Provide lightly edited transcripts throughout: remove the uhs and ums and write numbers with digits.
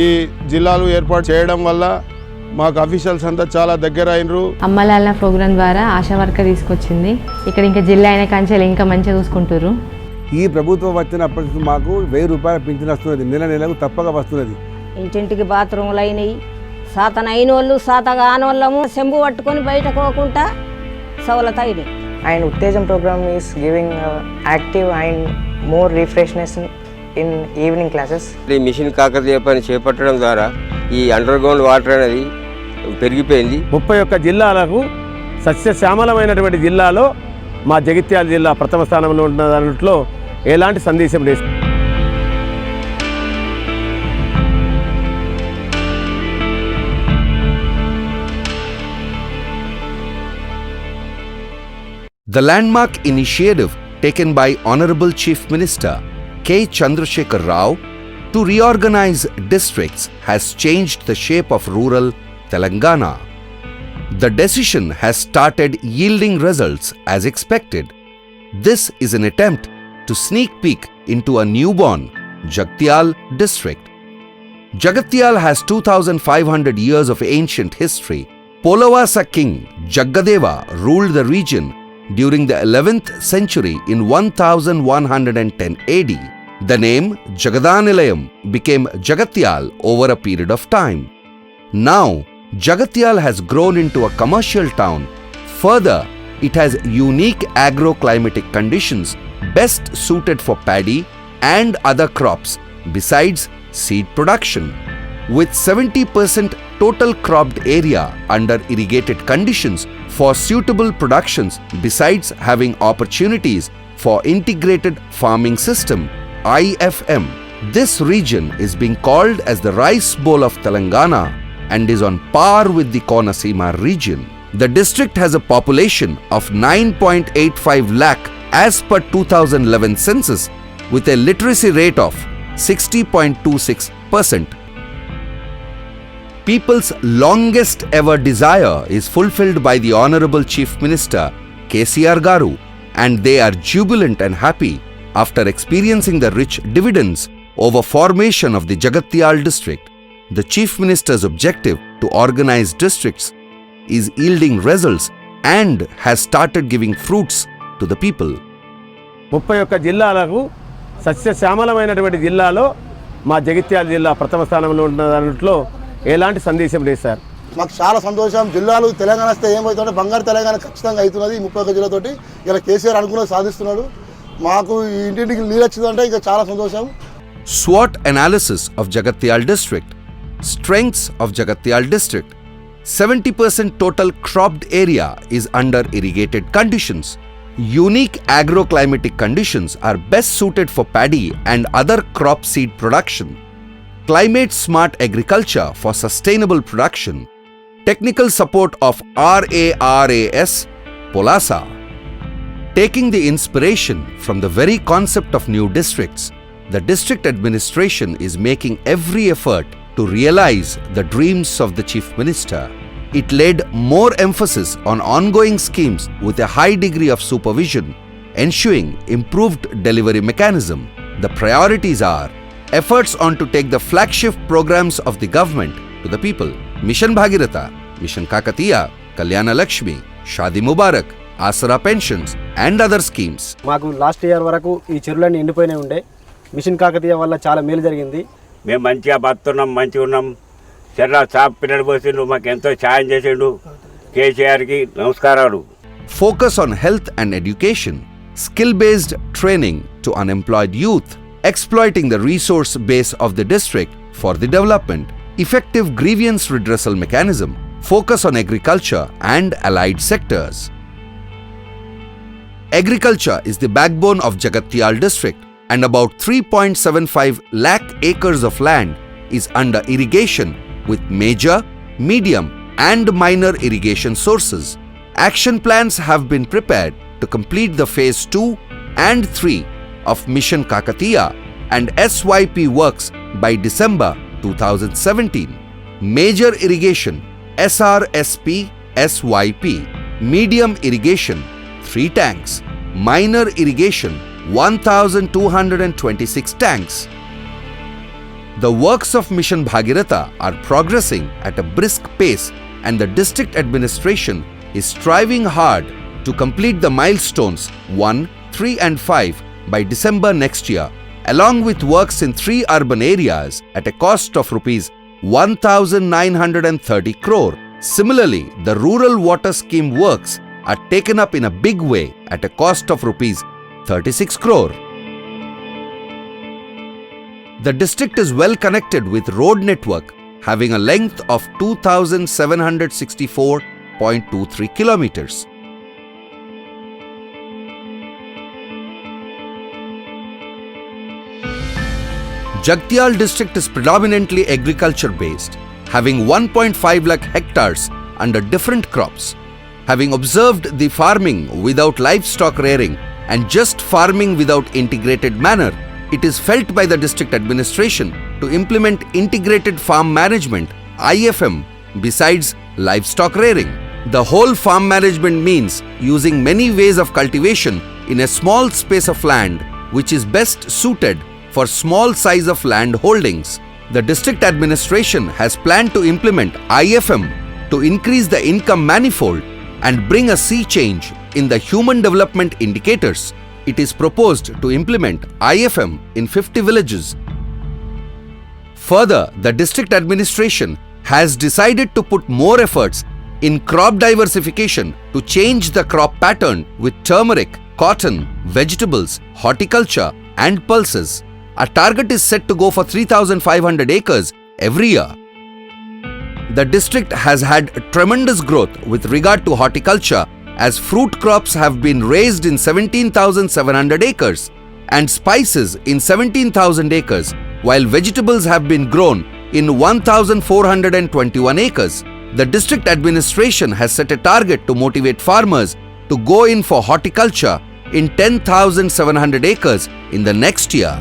ఈ జిల్లాలు ఏర్పాటు చేయడం వల్ల మాకు అఫీషియల్స్ అంతా చాలా దగ్గర అయినరు. అమ్మలాల ప్రోగ్రాం ద్వారా ఆశా వర్కర్ తీసుకొచ్చింది. ఇక్కడ ఇంకా జిల్లా అయిన కంచెలు ఇంకా మంచిగా చూసుకుంటారు. ఈ ప్రభుత్వం వచ్చినప్పటి మాకు 1000 రూపాయల పింఛన్ వస్తున్నది. నెలకు తప్పక వస్తున్నది. ఇంటింటికి బాత్రూములు అయినాయి. సాతన అయిన వాళ్ళు సాత కానోళ్ళము చెంబు పట్టుకొని బయటకు పోకుండా సవలత అయినాయి. And Uttejam program is giving active and more refreshness in evening classes. ఈ మిషన్ కాకతీయ పని చేపట్టడం ద్వారా ఈ అండర్ గ్రౌండ్ వాటర్ అనేది పెరిగిపోయింది. 31 జిల్లాలకు సస్యశ్యామలమైనటువంటి జిల్లాలో మా జగిత్యాల జిల్లా ప్రథమ స్థానంలో ఉన్న దాంట్లో ఎలాంటి సందేశం లేదు. The landmark initiative taken by Honorable Chief Minister K. Chandrasekhar Rao to reorganize districts has changed the shape of rural Telangana. The decision has started yielding results as expected. This is an attempt to sneak peek into a newborn Jagtial district. Jagtial has 2,500 years of ancient history. Polavasa king Jaggadeva ruled the region during the 11th century in 1110 AD. The name Jagadanilayam became Jagatial over a period of time. Now, Jagatial has grown into a commercial town. Further, it has unique agroclimatic conditions best suited for paddy and other crops besides seed production. With 70% total cropped area under irrigated conditions for suitable productions besides having opportunities for integrated farming system IFM. This region is being called as the rice bowl of Telangana and is on par with the Konaseema region. The district has a population of 9.85 lakh as per 2011 census with a literacy rate of 60.26%. People's longest ever desire is fulfilled by the Honorable Chief Minister KCR Garu, and they are jubilant and happy after experiencing the rich dividends over formation of the Jagtial district. The Chief Minister's objective to organize districts is yielding results and has started giving fruits to the people. 31 జిల్లాలకు సస్యశ్యామలమైనటువంటి జిల్లాలో మా జగిత్యాల జిల్లా ప్రథమ స్థానంలో ఉన్న దాంట్లో ఎలాంటి సందేశం లేదు సార్. మాకు చాలా సంతోషం. జిల్లాలు తెలంగాణ వస్తే ఏమవుతుందంటే బంగారు తెలంగాణ ఖచ్చితంగా అవుతున్నది. 31 జిల్లాతోటి ఇలా కేసీఆర్ అనుకున్నది సాధిస్తున్నాడు. మాకు ఈ ఇంటింటికి నీళ్ళు వచ్చిందంటే ఇంకా చాలా సంతోషం. SWOT analysis of Jagtial district. Strengths of Jagtial district. 70% total cropped area is under irrigated conditions. Unique agroclimatic conditions are best suited for paddy and other crop seed production. Climate smart agriculture for sustainable production. Technical support of RARAS Polasa. Taking the inspiration from the very concept of new districts, the district administration is making every effort to realize the dreams of the Chief Minister. It laid more emphasis on ongoing schemes with a high degree of supervision, ensuring improved delivery mechanism. The priorities are efforts on to take the flagship programs of the government to the people. Mission Bhagiratha, Mission Kakatiya, Kalyana Lakshmi, Shadi Mubarak, Asara pensions and other schemes. మాకు last year వరకు ఈ చెరువులన్నీ ఎండిపోయినాయి ఉండే. Machine Kakatiya వల్ల చాలా మేలు జరిగింది. మేము మంచిగా బతున్నాం, మంచిగా ఉన్నాం. చెర్ల చాప్ పిల్లలు పోసిండు, మాకు ఎంతో సాయం చేసిండు. కేసీఆర్కి నమస్కారాలు. Focus on health and education, skill-based training to unemployed youth, exploiting the resource base of the district for the development, effective grievance redressal mechanism, focus on agriculture and allied sectors. Agriculture is the backbone of Jagtial district and about 3.75 lakh acres of land is under irrigation with major, medium and minor irrigation sources. Action plans have been prepared to complete the phase 2 and 3 of Mission Kakatiya and SYP works by December 2017. Major irrigation SRSP SYP, medium irrigation 3 tanks, minor irrigation 1226 tanks. The works of Mission Bhagiratha are progressing at a brisk pace, and the district administration is striving hard to complete the milestones 1, 3 and 5 by December next year, along with works in 3 urban areas at a cost of rupees 1,930 crore. Similarly, the rural water scheme works are taken up in a big way at a cost of rupees 36 crore. The district is well connected with road network having a length of 2,764.23 kilometers. Jagtial district is predominantly agriculture based, having 1.5 lakh hectares under different crops. Having observed the farming without livestock rearing and just farming without integrated manner, it is felt by the district administration to implement integrated farm management (IFM) besides livestock rearing. The whole farm management means using many ways of cultivation in a small space of land, which is best suited for small size of land holdings. The district administration has planned to implement IFM to increase the income manifold and bring a sea change in the human development indicators. It is proposed to implement IFM in 50 villages. Further, the district administration has decided to put more efforts in crop diversification to change the crop pattern with turmeric, cotton, vegetables, horticulture and pulses. A target is set to go for 3,500 acres every year. The district has had tremendous growth with regard to horticulture, as fruit crops have been raised in 17,700 acres and spices in 17,000 acres, while vegetables have been grown in 1,421 acres. The district administration has set a target to motivate farmers to go in for horticulture in 10,700 acres in the next year.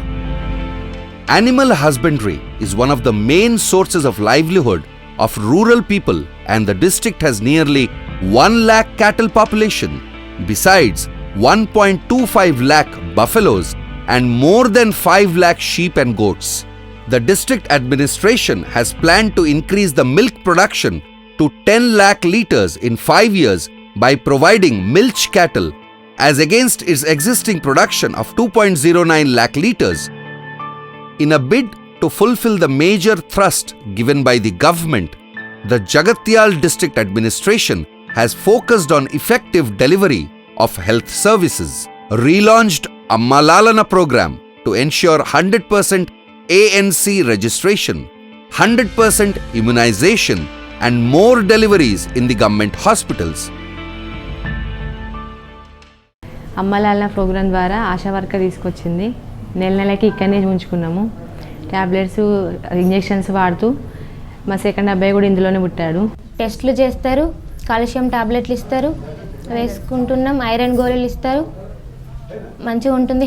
Animal husbandry is one of the main sources of livelihood of rural people, and the district has nearly 1 lakh cattle population, besides 1.25 lakh buffaloes and more than 5 lakh sheep and goats. The district administration has planned to increase the milk production to 10 lakh litres in 5 years by providing milch cattle, as against its existing production of 2.09 lakh litres. In a bid to fulfill the major thrust given by the government, the Jagtial district administration has focused on effective delivery of health services, relaunched Amma Lalana program to ensure 100% ANC registration, 100% immunization and more deliveries in the government hospitals. అమ్మలాల program ద్వారా ASHA worker తీసుకొచ్చింది. నెలకి ఇక్కడనే ఉంచుకున్నాము. Tablets injections వాడుతూ మా second అబ్బాయి కూడా ఇందులోనే పుట్టాడు. టెస్టులు చేస్తారు, కాల్షియం టాబ్లెట్లు ఇస్తారు, వేసుకుంటున్నాం, ఐరన్ గోళీలు ఇస్తారు, మంచిగా ఉంటుంది.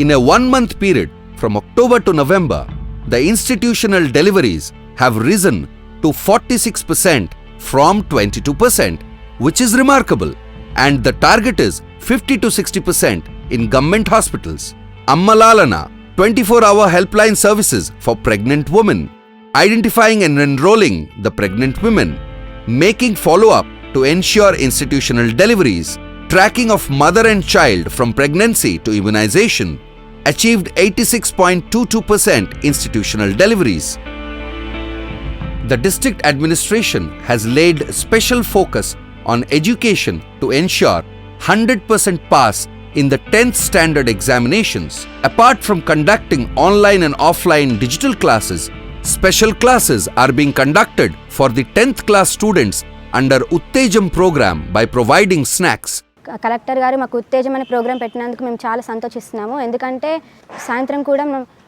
In a 1-month period from October to November, the institutional deliveries have risen to 46% from 22%, which is remarkable, and the target is 50 to 60% in government hospitals. Amma Lalana 24-hour helpline services for pregnant women, identifying and enrolling the pregnant women, making follow-up to ensure institutional deliveries, tracking of mother and child from pregnancy to immunization, achieved 86.22% institutional deliveries. The district administration has laid special focus on education to ensure 100% pass in the 10th standard examinations. Apart from conducting online and offline digital classes, special classes are being conducted for the 10th class students under Uttejam program by providing snacks. Collector గారు మాకు ఉత్తేజం అనే programme పెట్టినందుకు మేము చాలా సంతోషిస్తున్నాము. ఎందుకంటే సాయంత్రం కూడా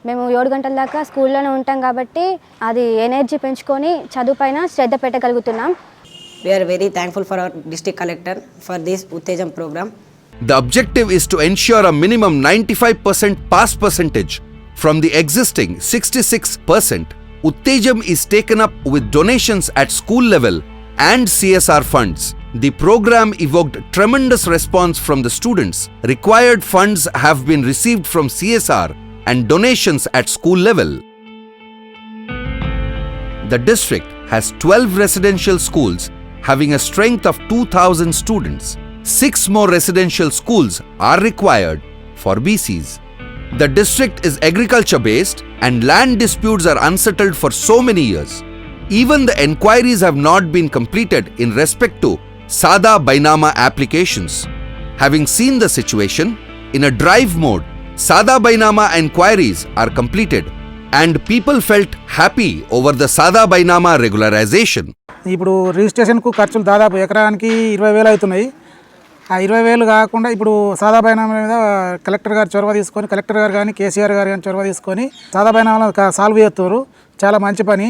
మేము 7 గంటల దాకా స్కూల్లోనే ఉంటాం కాబట్టి అది ఎనర్జీ పెంచుకొని చదువుపైన శ్రద్ధ పెట్టగలుగుతున్నాం. We are very thankful for our district collector for this Uttejam program. The objective is to ensure a minimum 95% pass percentage from the existing 66%. Uttejam is taken up with donations at school level and CSR funds. The program evoked tremendous response from the students. Required funds have been received from CSR and donations at school level. the district has 12 residential schools having a strength of 2,000 students. 6 more residential schools are required for BCs. The district is agriculture based and land disputes are unsettled for so many years. Even the enquiries have not been completed in respect to Sada Bainama applications. Having seen the situation, in a drive mode, Sada Bainama enquiries are completed and people felt happy over the Sada Bainama regularization. ఇప్పుడు రిజిస్ట్రేషన్కు ఖర్చులు దాదాపు ఎకరానికి 20,000 అవుతున్నాయి. ఆ 20,000 కాకుండా ఇప్పుడు సాదా బైనామా మీద కలెక్టర్ గారు చొరవ తీసుకొని, కలెక్టర్ గారు కానీ కేసీఆర్ గారు కానీ చొరవ తీసుకొని సాదా బైనామాలను సాల్వ్ చేస్తారు. చాలా మంచి పని.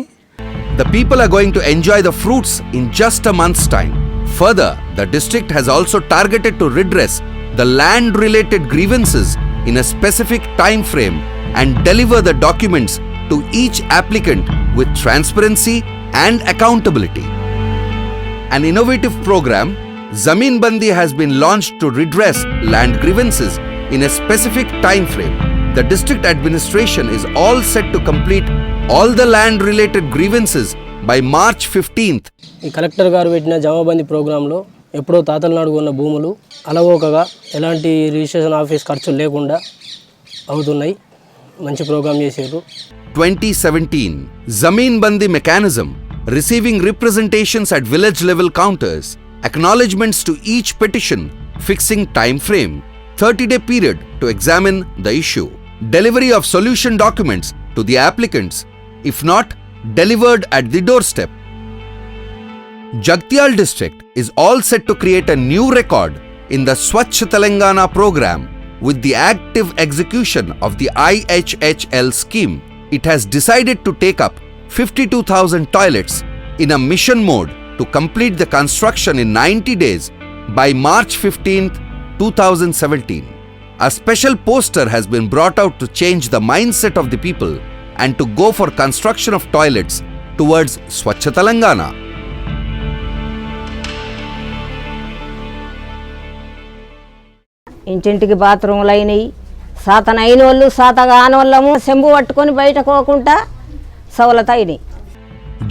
The people are going to enjoy the fruits in just a month's time. Further, the district has also targeted to redress the land-related grievances in a specific time frame and deliver the documents to each applicant with transparency and accountability. An innovative program, Zameen Bandi, has been launched to redress land grievances in a specific time frame. The district administration is all set to complete all the land-related grievances by March 15th. ఈ collector గారు పెట్టిన జమాబందీ ప్రోగ్రాంలో ఎప్పుడో తాతల నాడు ఉన్న భూములు అలవోకగా ఎలాంటి రిజిస్ట్రేషన్ ఆఫీస్ ఖర్చులు లేకుండా అవుతున్నాయి. మంచి ప్రోగ్రామ్ చేశారు. 2017 Zameen Bandi mechanism, receiving representations at village level counters, acknowledgements to each petition, fixing time frame, 30-day period to examine the issue, delivery of solution documents to the applicants, if not delivered at the doorstep. Jagtial district is all set to create a new record in the Swachh Telangana program with the active execution of the IHHL scheme. It has decided to take up 52,000 toilets in a mission mode to complete the construction in 90 days by March 15th, 2017. A special poster has been brought out to change the mindset of the people and to go for construction of toilets towards Swachh Telangana. ఇంటింటికి బాత్రూములు అయినాయి. సాతన అయిన వాళ్ళు సాత కాని వాళ్ళము చెంబు పట్టుకొని బయటకు పోకుండా సవలత అయినాయి.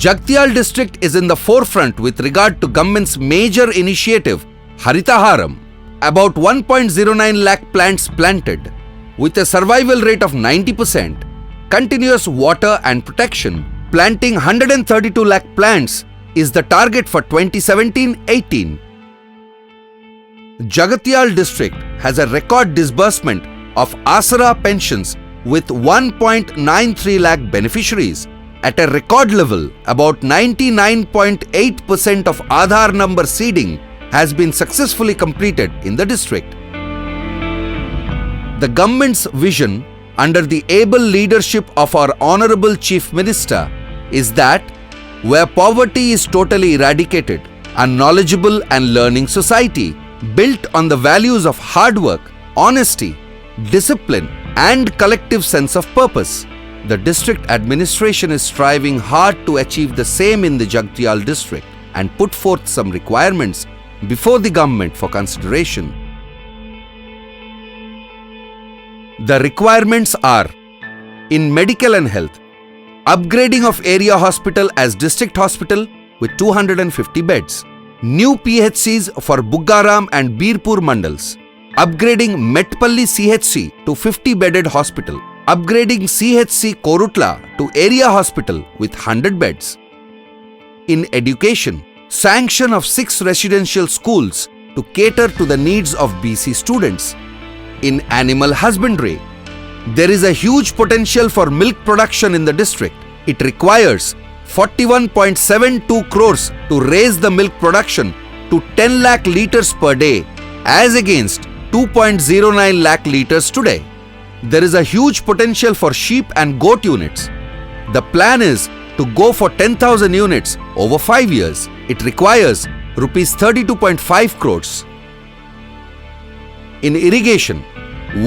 Jagtial district is in the forefront with regard to government's major initiative, Haritaharam. About 1.09 lakh plants planted, with a survival rate of 90%, continuous water and protection. Planting 132 lakh plants is the target for 2017-18. Jagtial district has a record disbursement of Asara pensions with 1.93 lakh beneficiaries. At a record level, about 99.8% of Aadhaar number seeding has been successfully completed in the district. The government's vision under the able leadership of our Honorable Chief Minister is that where poverty is totally eradicated, a knowledgeable and learning society built on the values of hard work, honesty, discipline and collective sense of purpose. The district administration is striving hard to achieve the same in the Jagtial district and put forth some requirements before the government for consideration. The requirements are: in medical and health, upgrading of area hospital as district hospital with 250 beds, new PHCs for Buggaram and Birpur mandals, upgrading Metpalli CHC to 50-bedded hospital, upgrading CHC Korutla to area hospital with 100 beds. In education, sanction of 6 residential schools to cater to the needs of BC students. In animal husbandry, there is a huge potential for milk production in the district. It requires 41.72 crores to raise the milk production to 10 lakh litres per day as against 2.09 lakh litres today. There is a huge potential for sheep and goat units. The plan is to go for 10,000 units over 5 years. It requires rupees 32.5 crores. In irrigation,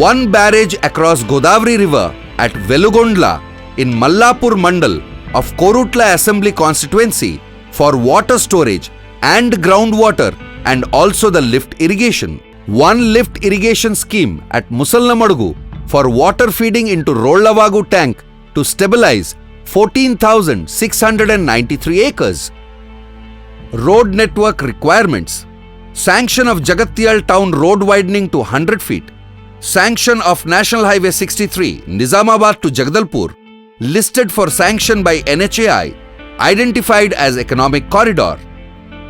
one barrage across Godavari River at Velugondla in Mallapur Mandal of Korutla Assembly constituency for water storage and groundwater and also the lift irrigation. One lift irrigation scheme at Musallamadugu for water feeding into Rollavagu tank to stabilize 14,693 acres. Road network requirements. Sanction of Jagatyal town road widening to 100 feet. Sanction of National Highway 63 Nizamabad to Jagdalpur, listed for sanction by NHAI, identified as economic corridor.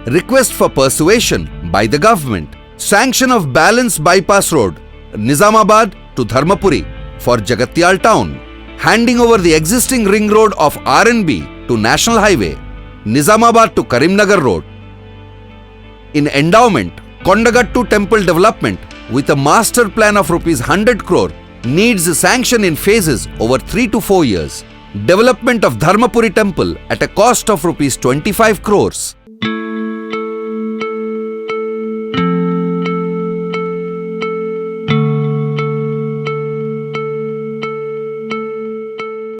Request for persuasion by the government. Sanction of Balance Bypass Road Nizamabad to Dharmapuri for Jagatyal town. Handing over the existing ring road of RNB to National Highway Nizamabad to Karimnagar Road. In endowment, Kondagattu Temple development with a master plan of rupees 100 crore needs sanction in phases over 3 to 4 years. Development of Dharmapuri temple at a cost of rupees 25 crores.